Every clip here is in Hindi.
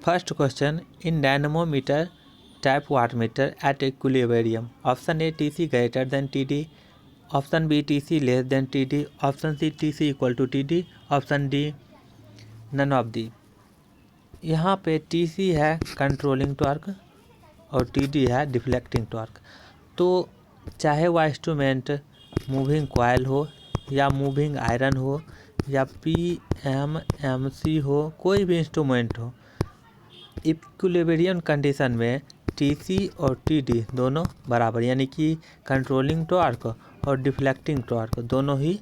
First question, in dynamometer type wattmeter at equilibrium, option A TC greater than TD, option B TC less than TD, option C TC equal to TD, option D none of the. यहाँ पे TC है कंट्रोलिंग टॉर्क और TD है डिफ्लेक्टिंग टॉर्क। तो चाहे वह इंस्ट्रूमेंट मूविंग कॉइल हो या मूविंग आयरन हो या PMMC हो, कोई भी इंस्ट्रूमेंट हो, इक्विलिब्रियम कंडीशन में TC और TD दोनों बराबर, यानी कि कंट्रोलिंग टॉर्क और डिफ्लेक्टिंग टॉर्क दोनों ही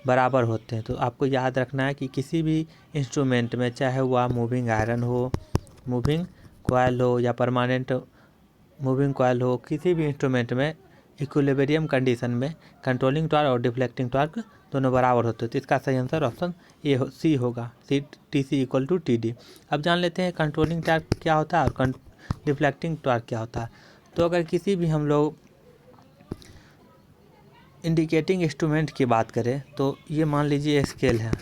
बराबर होते हैं। तो आपको याद रखना है कि किसी भी इंस्ट्रूमेंट में, चाहे वह मूविंग आयरन हो, मूविंग कॉइल हो या परमानेंट मूविंग कॉइल हो, किसी भी इंस्ट्रूमेंट में इक्विलिब्रियम कंडीशन में कंट्रोलिंग टॉर्क और डिफ्लेक्टिंग टॉर्क दोनों बराबर होते हैं। तो इसका सही आंसर ऑप्शन सी होगा, TC इक्वल टू TD। अब जान लेते हैं कंट्रोलिंग टॉर्क क्या होता है और डिफ्लेक्टिंग टॉर्क क्या होता है। तो अगर किसी भी हम लोग इंडिकेटिंग इंस्ट्रूमेंट की बात करें, तो ये मान लीजिए स्केल है,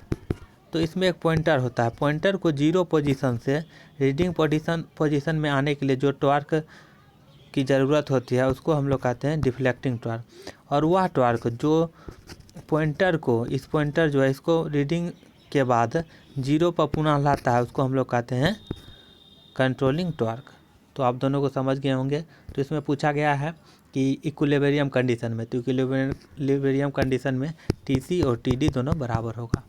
तो इसमें एक पॉइंटर होता है। पॉइंटर को 0 पोजीशन से रीडिंग पोजीशन में आने के लिए जो टॉर्क की ज़रूरत होती है उसको हम लोग कहते हैं डिफ्लेक्टिंग टॉर्क। और वह टॉर्क जो पॉइंटर को, इस पॉइंटर जो है इसको रीडिंग के बाद 0 पर पुनः लाता है, उसको हम लोग कहते हैं कंट्रोलिंग टॉर्क। तो आप दोनों को समझ गए होंगे। तो इसमें पूछा गया है कि इक्विलिब्रियम कंडीशन में, तो इक्विलिब्रियम कंडीशन में TC और TD दोनों बराबर होगा।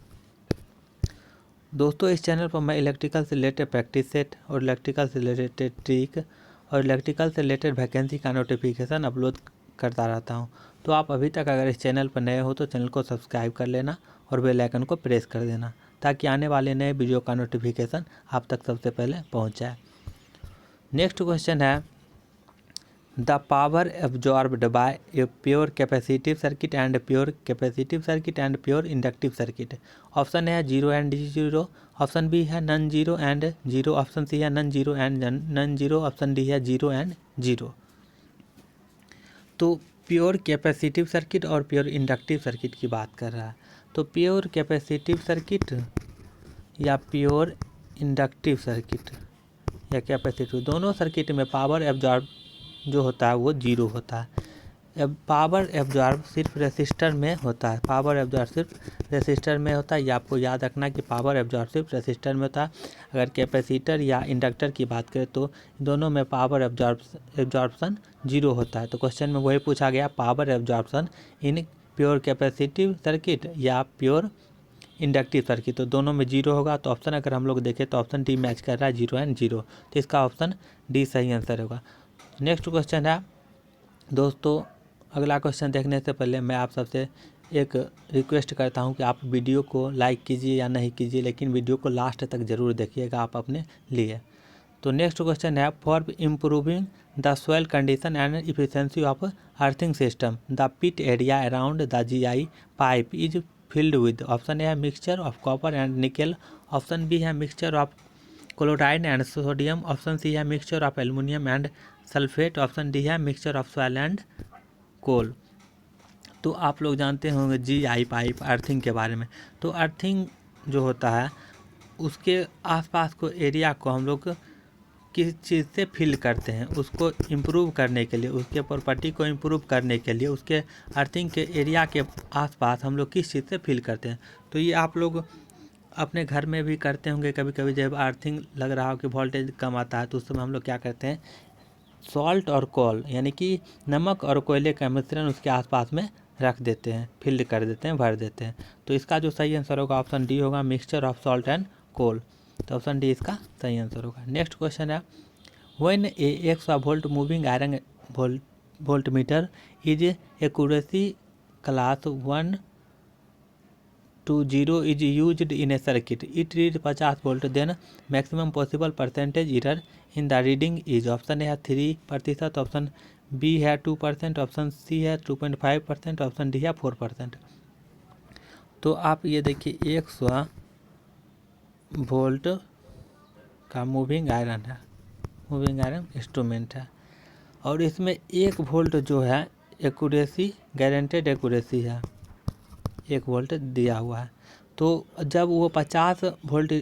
दोस्तों, इस चैनल पर मैं इलेक्ट्रिकल से रिलेटेड प्रैक्टिस सेट और इलेक्ट्रिकल से रिलेटेड ट्रिक और इलेक्ट्रिकल से रिलेटेड वैकेंसी का नोटिफिकेशन अपलोड करता रहता हूं। तो आप अभी तक अगर इस चैनल पर नए हो तो चैनल को सब्सक्राइब कर लेना और बेल आइकन को प्रेस कर देना, ताकि आने वाले नए वीडियो का नोटिफिकेशन आप तक सबसे पहले पहुंच जाए। नेक्स्ट क्वेश्चन है, the power absorbed by a pure capacitive circuit and pure capacitive circuit and pure inductive circuit. Option है 0 एंड 0, ऑप्शन बी है नन 0 एंड 0, ऑप्शन सी है none 0 and none 0, option D है 0 एंड 0। तो प्योर कैपेसिटिव सर्किट और प्योर इंडक्टिव सर्किट की बात कर रहा है। तो प्योर कैपेसिटिव सर्किट या प्योर इंडक्टिव सर्किट या कैपेसिटिव, दोनों सर्किट में पावर एब्जॉर्ब जो होता है वो 0 होता है। अब पावर एब्जॉर्ब सिर्फ रेसिस्टर में होता है, पावर एब्जॉर्ब सिर्फ रेसिस्टर में होता है। ये आपको याद रखना कि पावर एब्जॉर्ब सिर्फ रेसिस्टर में होता है। अगर कैपेसिटर या इंडक्टर की बात करें तो दोनों में पावर एब्जॉर्बसन 0 होता है। तो क्वेश्चन में वही पूछा गया, power absorption in pure capacitive circuit या प्योर इंडक्टिव सर्किट, तो दोनों में 0 होगा। तो ऑप्शन अगर हम लोग देखें तो ऑप्शन डी मैच कर रहा है, 0 एंड 0। तो इसका ऑप्शन डी सही आंसर होगा। नेक्स्ट क्वेश्चन है दोस्तों, अगला क्वेश्चन देखने से पहले मैं आप सबसे एक रिक्वेस्ट करता हूं कि आप वीडियो को लाइक कीजिए या नहीं कीजिए, लेकिन वीडियो को लास्ट तक ज़रूर देखिएगा आप अपने लिए। तो नेक्स्ट क्वेश्चन है, for improving the soil condition and efficiency of earthing system the pit area around the GI pipe is filled with. Option A है mixture of copper and nickel, option B है mixture of chloride and sodium, option C है mixture of aluminium and sulphate, option D है mixture of soil and coal. तो आप लोग जानते होंगे GI पाइप अर्थिंग के बारे में। तो अर्थिंग जो होता है उसके आसपास को एरिया को हम लोग किस चीज़ से फिल करते हैं, उसको इम्प्रूव करने के लिए, उसके प्रॉपर्टी को इम्प्रूव करने के लिए, उसके अर्थिंग के एरिया के आसपास हम लोग किस चीज़ से फिल करते हैं। तो ये आप लोग अपने घर में भी करते होंगे कभी कभी, जब अर्थिंग लग रहा हो कि वोल्टेज कम आता है तो उस समय हम लोग क्या करते हैं, सॉल्ट और कोल यानी कि नमक और कोयले का मिश्रण उसके आसपास में रख देते हैं, फिल्ड कर देते हैं, भर देते हैं। तो इसका जो सही आंसर होगा ऑप्शन डी होगा, mixture of salt and coal. तो ऑप्शन डी इसका सही आंसर होगा। नेक्स्ट क्वेश्चन है, when a 100 volt moving iron voltmeter is accuracy class 1 to 0 is used in a circuit, it reads 50 volt, then maximum possible percentage error in the reading is। Option A है 3%, ऑप्शन बी है 2%, ऑप्शन सी है 2.5%, ऑप्शन डी है 4%। तो आप ये देखिए 100 वोल्ट का मूविंग आयरन है, मूविंग आयरन इंस्ट्रूमेंट है, और इसमें 1 वोल्ट जो है एक्यूरेसी, गारंटेड एक्यूरेसी है, 1 वोल्ट दिया हुआ है। तो जब वो 50 वोल्ट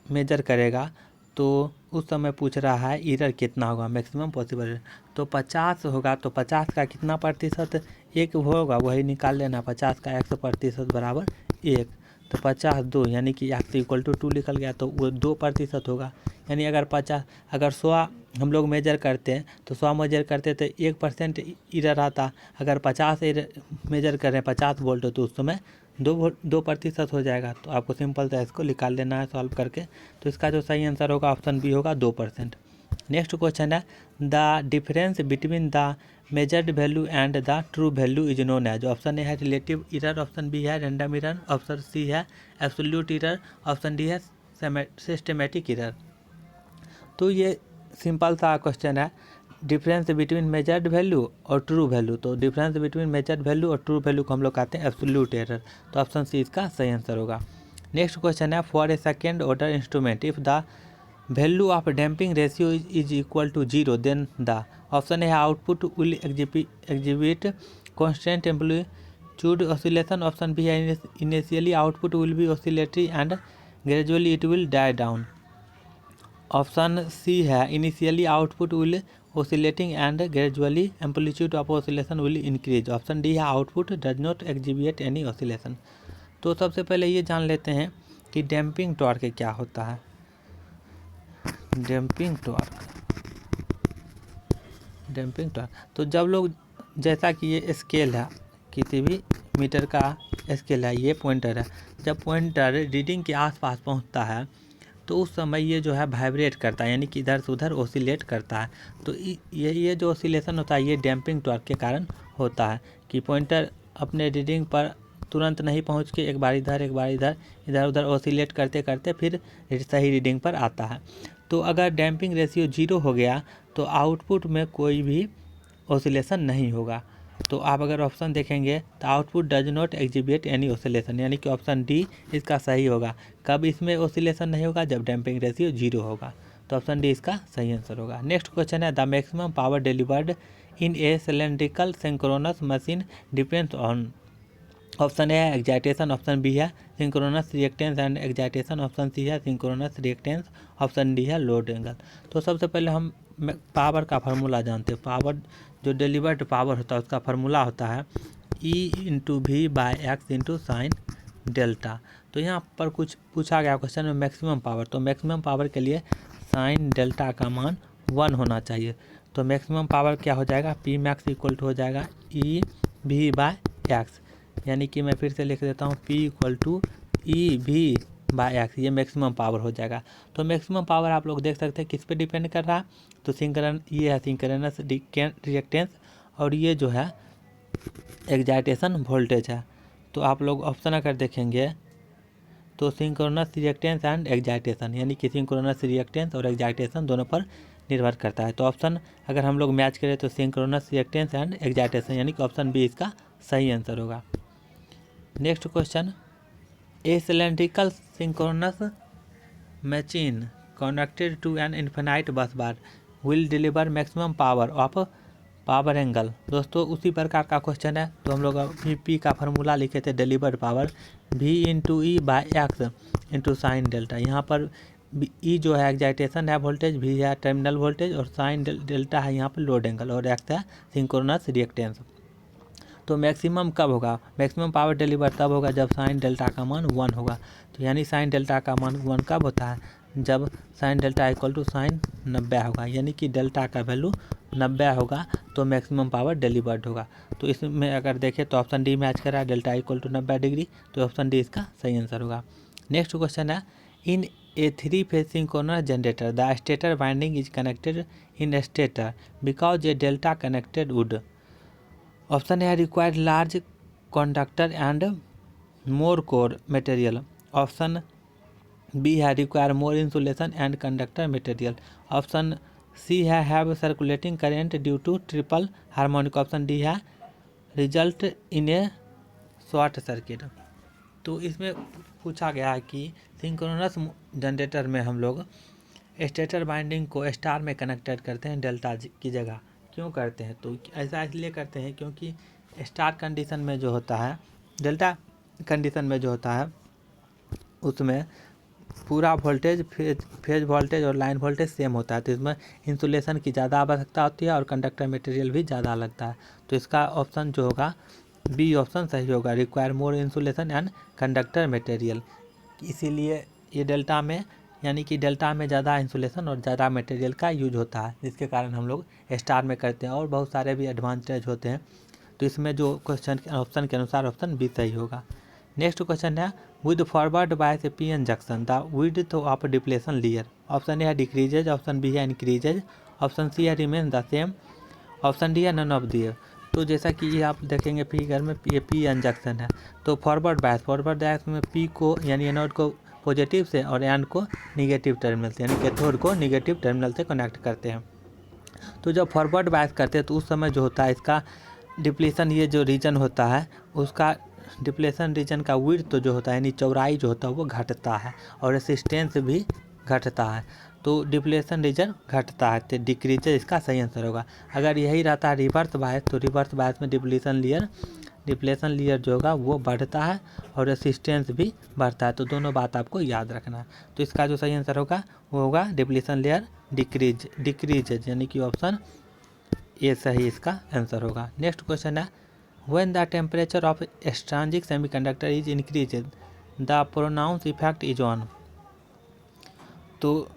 मेजर करेगा तो उस समय पूछ रहा है एरर कितना होगा, मैक्सिमम पॉसिबल एरर। तो 50 होगा तो 50 का कितना प्रतिशत एक होगा, वही निकाल लेना। 50 का 100% बराबर 1, तो 50 2 यानी कि x इक्वल टू 2 निकल गया, तो वो 2% होगा। यानी अगर 100 हम लोग मेजर करते हैं तो 100 मेजर करते तो 1% एरर आता। अगर 50 मेजर करें 50 वोल्ट तो उस समय 2% हो जाएगा। तो आपको सिंपल सा इसको निकाल लेना है सॉल्व करके। तो इसका जो सही आंसर होगा ऑप्शन बी होगा 2%। नेक्स्ट क्वेश्चन है the difference between the measured value and the true value is known as. Option A है रिलेटिव एरर, ऑप्शन बी है रैंडम एरर, ऑप्शन सी है एब्सोल्यूट एरर, ऑप्शन डी है सिस्टेमेटिक एरर। तो ये सिंपल सा क्वेश्चन है, डिफरेंस बिटवीन मेजर्ड वैल्यू और ट्रू वैल्यू। तो डिफरेंस बिटवीन मेजर्ड वैल्यू और ट्रू वैल्यू को हम लोग कहते हैं एब्सोल्यूट एरर। तो ऑप्शन सी इसका सही आंसर होगा। नेक्स्ट क्वेश्चन है for a second order instrument if the value of damping ratio is equal to 0 then the. Option A output will exhibit constant amplitude oscillation, option B है initially output will be oscillatory and gradually it will die down, option C है initially output will oscillating and gradually amplitude of oscillation will increase, option D है output does not exhibit any oscillation. तो सबसे पहले ये जान लेते हैं कि डैम्पिंग टॉर्क क्या होता है। डैम्पिंग टॉर्क तो जब लोग, जैसा कि ये स्केल है, किसी भी मीटर का स्केल है, ये पॉइंटर है, जब पॉइंटर रीडिंग के आसपास पहुंचता है तो उस समय ये जो है वाइब्रेट करता है, यानी कि इधर से उधर ओसिलेट करता है। तो ये जो ओसिलेशन होता है ये डैम्पिंग टॉर्क के कारण होता है कि पॉइंटर अपने रीडिंग पर तुरंत नहीं पहुंच के एक बार इधर एक बार इधर इधर उधर ओसिलेट करते करते फिर सही रीडिंग पर आता है। तो अगर डैम्पिंग रेशियो 0 हो गया तो आउटपुट में कोई भी ओसिलेशन नहीं होगा। तो आप अगर ऑप्शन देखेंगे तो output does not exhibit any oscillation, यानी कि ऑप्शन डी इसका सही होगा। कब इसमें ओसिलेशन नहीं होगा, जब डैम्पिंग रेशियो 0 होगा। तो ऑप्शन डी इसका सही आंसर होगा। नेक्स्ट क्वेश्चन है the maximum power delivered in a cylindrical synchronous machine depends on. Option A है एक्जाइटेशन, ऑप्शन बी है synchronous reactance and excitation, option C है सिंक्रोनस रिएक्टेंस, ऑप्शन डी है लोड एंगल। तो सबसे पहले हम पावर का फार्मूला जानते हैं। पावर जो डिलीवर्ड पावर होता है उसका फार्मूला होता है E/V/X sin डेल्टा। तो यहाँ पर कुछ पूछा गया क्वेश्चन में मैक्सिमम पावर, तो मैक्सिमम पावर के लिए साइन डेल्टा का मान 1 होना चाहिए। तो मैक्सिमम पावर क्या हो जाएगा, P मैक्स इक्वल टू हो जाएगा E/V/X, यानी कि मैं फिर से लिख देता हूँ P इक्वल टू E/V/X, ये मैक्सिमम पावर हो जाएगा। तो मैक्सिमम पावर आप लोग देख सकते हैं किस पे डिपेंड कर रहा है, तो ये है सिंक्रोनस रिएक्टेंस और ये जो है एक्जाइटेशन वोल्टेज है। तो आप लोग ऑप्शन अगर देखेंगे तो सिंक्रोनस रिएक्टेंस एंड एक्जाइटेशन, यानी कि सिंक्रोनस रिएक्टेंस और एक्जाइटेशन दोनों पर निर्भर करता है। तो ऑप्शन अगर हम लोग मैच करें तो सिंक्रोनस रिएक्टेंस एंड एक्जाइटेशन, यानी कि ऑप्शन बी इसका सही आंसर होगा। Next question, a cylindrical synchronous machine connected to an infinite bus bar will deliver maximum power of power angle. दोस्तों उसी प्रकार का क्वेश्चन है। तो हम लोग अभी पी का फार्मूला लिखे थे delivered power V/E/X into sine delta. यहाँ पर ई जो है एक्जाइटेशन है वोल्टेज, वी है टर्मिनल वोल्टेज और साइन डेल्टा है यहाँ पर लोड एंगल और एक्स है सिंक्रोनस रिएक्टेंस। तो मैक्सिमम कब होगा, मैक्सिमम पावर डिलीवर तब होगा जब साइन डेल्टा का मान 1 होगा। तो यानी साइन डेल्टा का मान 1 कब होता है, जब sine delta equal to sine 90 होगा, यानी कि डेल्टा का वैल्यू 90 होगा तो मैक्सिमम पावर डिलीवर्ड होगा। तो इसमें अगर देखें तो ऑप्शन डी मैच कर रहा है, डेल्टा इक्वल टू 90 डिग्री, तो ऑप्शन डी इसका सही आंसर होगा। नेक्स्ट क्वेश्चन है in a 3 phase synchronous generator the stator winding is connected in stator because a delta connected would. Option A required large conductor and more core material, option B है require more insulation and conductor material, option C है have circulating current due to triple harmonic, option D है रिजल्ट इन ए शॉर्ट सर्किट। तो इसमें पूछा गया है कि सिंक्रोनस जनरेटर में हम लोग स्टेटर बाइंडिंग को स्टार में कनेक्टेड करते हैं डेल्टा की जगह, क्यों करते हैं, तो ऐसा इसलिए करते हैं क्योंकि स्टार कंडीशन में जो होता है, डेल्टा कंडीशन में जो होता है उसमें पूरा वोल्टेज फेज वोल्टेज और लाइन वोल्टेज सेम होता है, तो इसमें इंसुलेशन की ज़्यादा आवश्यकता होती है और कंडक्टर मटेरियल भी ज़्यादा लगता है। तो इसका ऑप्शन जो होगा बी ऑप्शन सही होगा, require more insulation and conductor material. इसीलिए ये डेल्टा में यानी कि डेल्टा में ज़्यादा इंसुलेशन और ज़्यादा मटेरियल का यूज होता है, जिसके कारण हम लोग स्टार में करते हैं और बहुत सारे भी एडवांटेज होते हैं। तो इसमें जो क्वेश्चन ऑप्शन के अनुसार ऑप्शन बी सही होगा। नेक्स्ट क्वेश्चन है with forward bias P N junction the width of depletion layer. Option A है डिक्रीजेज, ऑप्शन बी है इंक्रीजेज, ऑप्शन सी है remain the same, option D है नन ऑफ दी। तो जैसा कि ये आप देखेंगे फिगर में ये पी एन जंक्शन है, तो फॉरवर्ड बायस में पी को यानी एनोड को पॉजिटिव से और एन को निगेटिव टर्मिनल से यानी कैथोड को निगेटिव टर्मिनल से कनेक्ट करते हैं। तो जब फॉरवर्ड बायस करते हैं तो उस समय जो होता है इसका डिप्लीशन, ये जो रीजन होता है उसका डिप्लेशन रीजन का विड्थ तो जो होता है यानी चौड़ाई जो होता है वो घटता है और रेसिस्टेंस भी घटता है, तो डिप्लेशन रीजन घटता है, तो डिक्रीज इसका सही आंसर होगा। अगर यही रहता है रिवर्स बायस, तो रिवर्स बायस में डिप्लेशन लेयर जो होगा वो बढ़ता है और रेसिस्टेंस भी बढ़ता है, तो दोनों बात आपको याद रखना है। तो इसका जो सही आंसर होगा वो होगा डिप्लेशन लेयर डिक्रीज यानी कि ऑप्शन ये सही इसका आंसर होगा। नेक्स्ट क्वेश्चन है when the temperature of extrinsic semiconductor is increase the pronounce effect is on. तो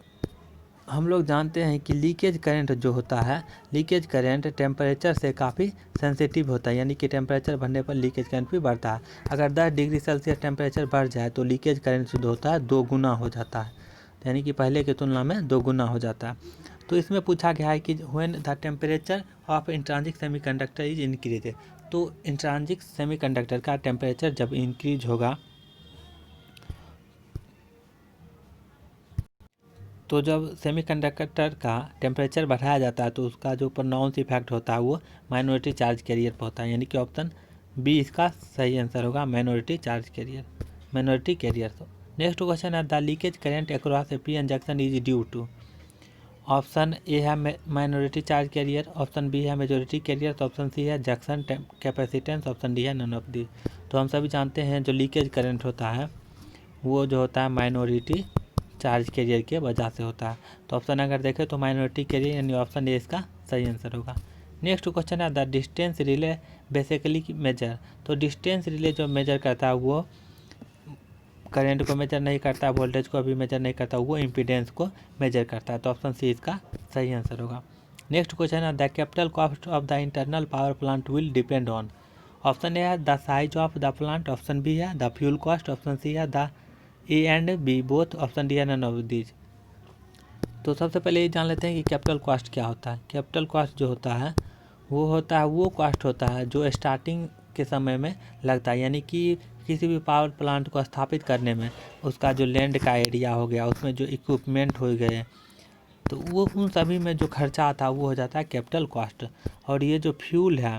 हम लोग जानते हैं कि लीकेज करंट जो होता है, लीकेज करंट टेम्परेचर से काफ़ी सेंसिटिव होता है, यानी कि टेम्परेचर बढ़ने पर लीकेज करंट भी बढ़ता है। अगर 10 डिग्री सेल्सियस टेम्परेचर बढ़ जाए तो लीकेज करंट जो होता है 2 गुना हो जाता है, यानी कि पहले की तुलना में 2 गुना हो जाता है। तो इसमें पूछा गया है कि when the temperature of intrinsic semiconductor is increase, तो इंट्रांजिक सेमीकंडक्टर का टेम्परेचर जब इंक्रीज होगा, तो जब सेमीकंडक्टर का टेम्परेचर बढ़ाया जाता है तो उसका जो प्रोनाउंस इफेक्ट होता है वो माइनॉरिटी चार्ज कैरियर पर होता है, यानी कि ऑप्शन बी इसका सही आंसर होगा, माइनॉरिटी कैरियर। तो नेक्स्ट क्वेश्चन है the leakage current across a P N junction is due to. Option A है minority charge carrier, option B है मेजोरिटी कैरियर, तो ऑप्शन सी है जंक्शन कैपेसिटेंस, ऑप्शन डी है नन ऑफ दी। तो हम सभी जानते हैं जो लीकेज करंट होता है वो जो होता है माइनॉरिटी चार्ज कैरियर के वजह से होता है, तो ऑप्शन अगर देखें तो माइनॉरिटी कैरियर यानी ऑप्शन ए इसका सही आंसर होगा। नेक्स्ट क्वेश्चन है the distance relay basically measure. तो डिस्टेंस रिले जो मेजर करता है वो करंट को मेजर नहीं करता, वोल्टेज को भी मेजर नहीं करता, वो इम्पीडेंस को मेजर करता है, तो ऑप्शन सी इसका सही आंसर होगा। नेक्स्ट क्वेश्चन है the capital cost of the internal power plant will depend on. Option A है the size of the plant, option B है the fuel cost, option C है the A and B both, option D है नन ऑफ दीज। तो सबसे पहले ये जान लेते हैं कि कैपिटल कॉस्ट क्या होता है। कैपिटल कॉस्ट जो होता है वो कॉस्ट होता है जो स्टार्टिंग के समय में लगता है, यानी कि किसी भी पावर प्लांट को स्थापित करने में उसका जो लैंड का एरिया हो गया, उसमें जो इक्विपमेंट हो गए, तो वो उन सभी में जो खर्चा आता है वो हो जाता है कैपिटल कॉस्ट। और ये जो फ्यूल है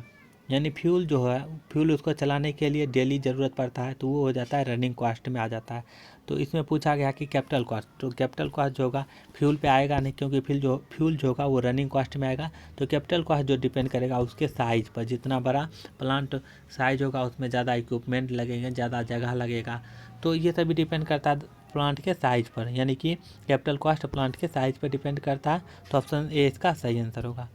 यानी फ्यूल जो है फ्यूल उसको चलाने के लिए डेली ज़रूरत पड़ता है, तो वो हो जाता है रनिंग कॉस्ट में आ जाता है। तो इसमें पूछा गया कि कैपिटल कॉस्ट, तो कैपिटल कॉस्ट जो होगा फ्यूल पे आएगा नहीं, क्योंकि फ्यूल जो होगा वो रनिंग कॉस्ट में आएगा। तो कैपिटल कॉस्ट जो डिपेंड करेगा उसके साइज़ पर, जितना बड़ा प्लांट साइज होगा उसमें ज़्यादा इक्विपमेंट लगेंगे, ज़्यादा जगह लगेगा, तो ये सभी डिपेंड करता है प्लांट के साइज़ पर, यानी कि कैपिटल कॉस्ट प्लांट के साइज़ पर डिपेंड करता है, तो ऑप्शन ए इसका सही आंसर होगा।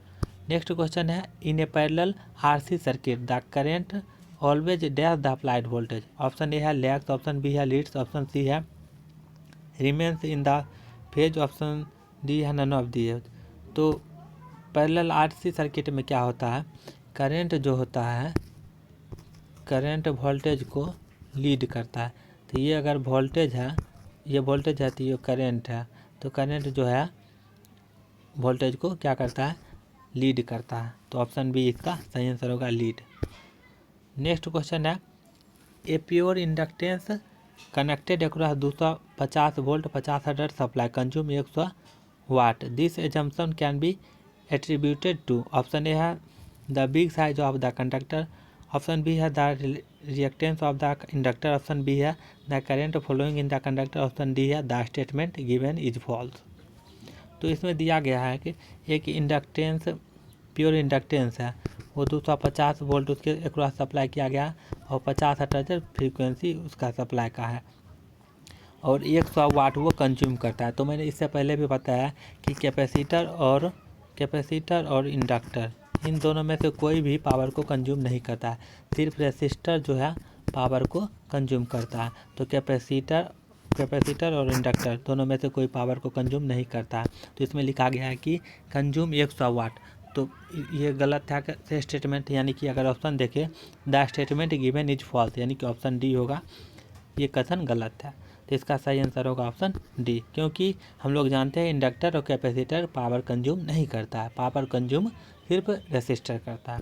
नेक्स्ट क्वेश्चन है in a parallel RC circuit the current always dash the applied voltage. Option A है लैग्स, ऑप्शन बी है लीड्स, ऑप्शन सी है remains in the phase, option D है नन ऑफ दी। तो पैरेलल आरसी सर्किट में क्या होता है, करेंट जो होता है करंट वोल्टेज को लीड करता है, तो ये अगर वोल्टेज है ये वोल्टेज है तो ये करंट है, तो करंट जो है वोल्टेज को क्या करता है लीड करता है, तो ऑप्शन बी इसका सही आंसर होगा लीड। नेक्स्ट क्वेश्चन है a pure inductance connected across 250 volt 50 hertz supply consume 100 watt, this assumption can be attributed to. Option A है the big size of the conductor, option B है the reactance of the inductor, option B है the current flowing in the conductor, option D है the statement given is false. तो इसमें दिया गया है कि एक इंडक्टेंस प्योर इंडक्टेंस है वो 250 वोल्ट उसके अक्रॉस सप्लाई किया गया और 50 हर्ट्ज फ्रीक्वेंसी उसका सप्लाई का है, और 100 वाट वो कंज्यूम करता है। तो मैंने इससे पहले भी बताया कि कैपेसिटर और इंडक्टर इन दोनों में से कोई भी पावर को कंज्यूम नहीं करता है, सिर्फ रेसिस्टर जो है पावर को कंज्यूम करता है। तो कैपेसिटर और इंडक्टर दोनों में से कोई पावर को कंज्यूम नहीं करता है। तो इसमें लिखा गया है कि कंज्यूम 100 वाट। तो ये गलत था स्टेटमेंट, यानी कि अगर ऑप्शन देखें the statement given is false, यानी कि ऑप्शन डी होगा, ये कथन गलत है। तो इसका सही आंसर होगा ऑप्शन डी, क्योंकि हम लोग जानते हैं इंडक्टर और कैपेसिटर पावर कंज्यूम नहीं करता है, पावर कंज्यूम सिर्फ रेसिस्टर करता है।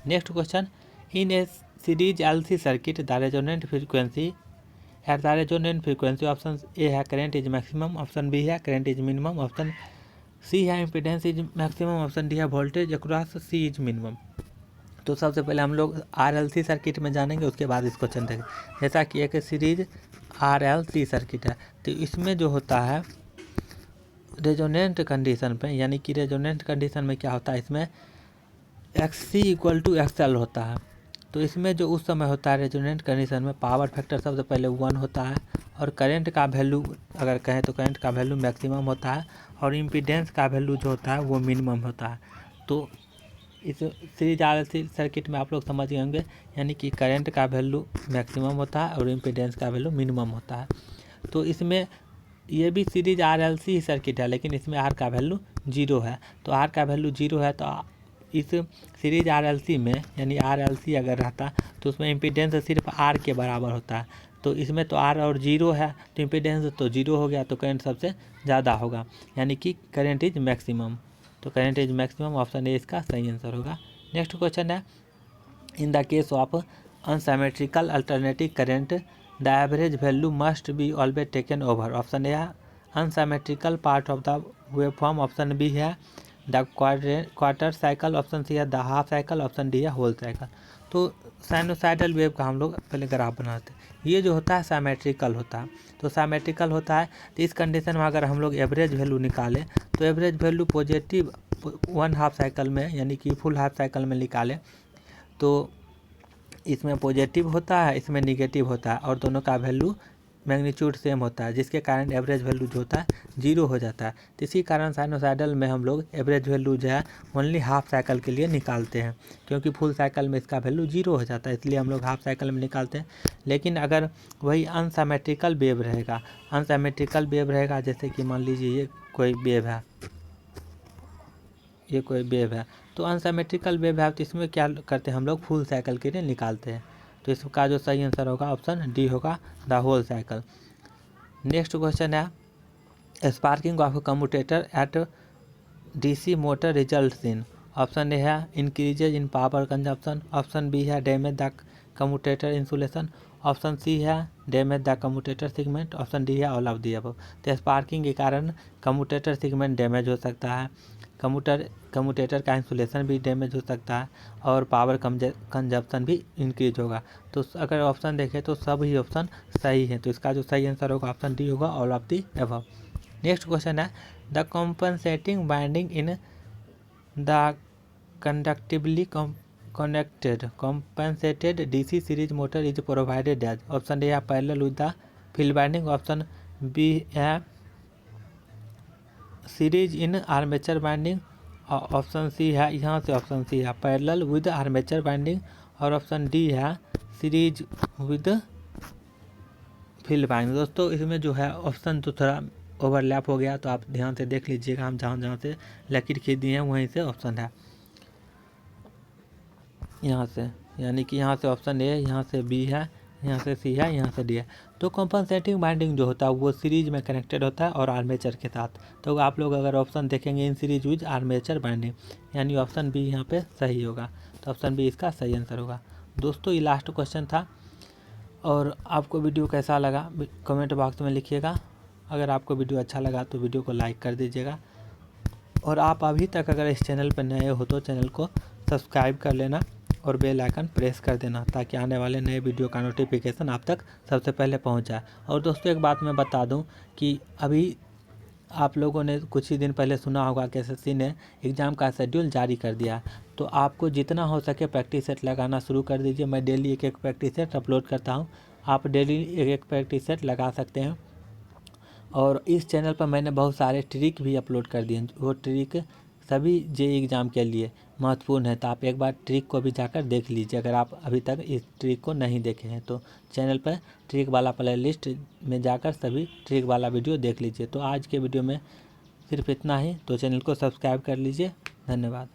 Next question, in a series LC circuit the resonant frequency at the resonant frequency, option A है current is maximum, option B है current is minimum, option C है impedance is maximum, option D है voltage across C is minimum. तो सबसे पहले हम लोग RLC सर्किट में जानेंगे, उसके बाद इस क्वेश्चन देखेंगे। जैसा कि एक सीरीज RLC सर्किट है, तो इसमें जो होता है रेजोनेंट कंडीशन पे, यानी कि रेजोनेंट कंडीशन में क्या होता है, इसमें XC = XL होता है। तो इसमें जो उस समय होता है रेजोनेंट कंडीशन में, पावर फैक्टर सबसे पहले 1 होता है, और करंट का वैल्यू अगर कहें तो करंट का वैल्यू मैक्सिमम होता है, और इम्पीडेंस का वैल्यू जो होता है वो मिनिमम होता है। तो इस सीरीज RLC सर्किट में आप लोग समझ गए होंगे, यानी कि करंट का वैल्यू मैक्सिमम होता है और इम्पीडेंस का वैल्यू मिनिमम होता है। तो इसमें ये भी सीरीज RLC ही सर्किट है, लेकिन इसमें R का वैल्यू 0 है। तो R का वैल्यू 0 है, तो इस सीरीज RLC में, यानी RLC अगर रहता तो उसमें इम्पीडेंस सिर्फ R के बराबर होता है। तो इसमें तो R और 0 है, तो इम्पीडेंस तो 0 हो गया, तो करंट सबसे ज़्यादा होगा, यानी कि करंट इज मैक्सिमम। तो current is maximum, option A इसका सही आंसर होगा। नेक्स्ट क्वेश्चन है, in the case of unsymmetrical alternative current the average value must be always taken over, option A है unsymmetrical part of the wave form, option B है the quarter cycle, option C है the half cycle, option D है होल साइकिल। तो साइनोसाइडल वेव का हम लोग पहले ग्राफ बनाते हैं। ये जो होता है सिमेट्रिकल होता है, तो सिमेट्रिकल होता है, तो इस कंडीशन में अगर हम लोग एवरेज वैल्यू निकालें तो average value positive 1 half cycle में, यानी कि फुल हाफ साइकिल में निकालें तो इसमें पॉजिटिव होता है, इसमें निगेटिव होता है, और दोनों का वैल्यू मैग्नीट्यूड सेम होता है, जिसके कारण एवरेज वैल्यू जो होता है 0 हो जाता है। तो इसी कारण साइनोसाइडल में हम लोग एवरेज वैल्यू जो है ओनली हाफ साइकिल के लिए निकालते हैं, क्योंकि फुल साइकिल में इसका वैल्यू 0 हो जाता है, इसलिए हम लोग हाफ साइकिल में निकालते हैं। लेकिन अगर वही अनसिमेट्रिकल वेव रहेगा, जैसे कि मान लीजिए ये कोई वेव है, तो अनसिमेट्रिकल वेव है, तो इसमें क्या करते हैं हम लोग फुल साइकिल के लिए निकालते हैं। तो इसका जो सही आंसर होगा ऑप्शन डी होगा, the whole cycle. Next question है, sparking of commutator at DC motor results in, option A है increases in power consumption, option B है damage the commutator insulation, option C है damage the commutator segment, option D है ऑल ऑफ दी अबव। तो स्पार्किंग के कारण कम्यूटेटर सेगमेंट डैमेज हो सकता है, कम्यूटेटर का इंसुलेशन भी डैमेज हो सकता है, और पावर कंजप्शन भी इंक्रीज होगा। तो अगर ऑप्शन देखें तो सभी ऑप्शन सही है, तो इसका जो सही आंसर होगा ऑप्शन डी होगा, all of the above. Next question है, the compensating binding in the conductively compensated DC series motor is provided as, option A है parallel with the field binding, option B है series in armature binding, option C है यहाँ से ऑप्शन सी है पैरेलल विद आर्मेचर बाइंडिंग, और ऑप्शन डी है सीरीज विद फील्ड बाइंडिंग। दोस्तों इसमें जो है ऑप्शन तो थोड़ा ओवरलैप हो गया, तो आप ध्यान से देख लीजिएगा, हम जहाँ से लकीर खींच दिए हैं वहीं से ऑप्शन है, यहाँ से, यानी कि यहाँ से ऑप्शन ए, यहाँ से बी है, यहाँ से सी है, यहाँ से डी है। तो कॉम्पनसेटिंग बाइंडिंग जो होता है वो सीरीज में कनेक्टेड होता है और आर्मेचर के साथ। तो आप लोग अगर ऑप्शन देखेंगे in series with armature binding, यानी ऑप्शन बी यहाँ पे सही होगा, तो ऑप्शन बी इसका सही आंसर होगा। दोस्तों ये लास्ट क्वेश्चन था, और आपको वीडियो कैसा लगा कमेंट बॉक्स में लिखिएगा। अगर आपको वीडियो अच्छा लगा तो वीडियो को लाइक कर दीजिएगा, और आप अभी तक अगर इस चैनल पर नए हो तो चैनल को सब्सक्राइब कर लेना और बेल आइकन प्रेस कर देना, ताकि आने वाले नए वीडियो का नोटिफिकेशन आप तक सबसे पहले पहुंच जाए। और दोस्तों एक बात मैं बता दूं कि अभी आप लोगों ने कुछ ही दिन पहले सुना होगा कि SSC ने एग्ज़ाम का शेड्यूल जारी कर दिया, तो आपको जितना हो सके प्रैक्टिस सेट लगाना शुरू कर दीजिए। मैं डेली एक प्रैक्टिस सेट अपलोड करता हूँ, आप डेली एक प्रैक्टिस सेट लगा सकते हैं। और इस चैनल पर मैंने बहुत सारे ट्रिक भी अपलोड कर दिए, वो ट्रिक सभी जेईई एग्ज़ाम के लिए महत्वपूर्ण है। तो आप एक बार ट्रिक को भी जाकर देख लीजिए अगर आप अभी तक इस ट्रिक को नहीं देखे हैं। तो चैनल पर ट्रिक वाला प्लेलिस्ट में जाकर सभी ट्रिक वाला वीडियो देख लीजिए। तो आज के वीडियो में सिर्फ इतना ही। तो चैनल को सब्सक्राइब कर लीजिए। धन्यवाद।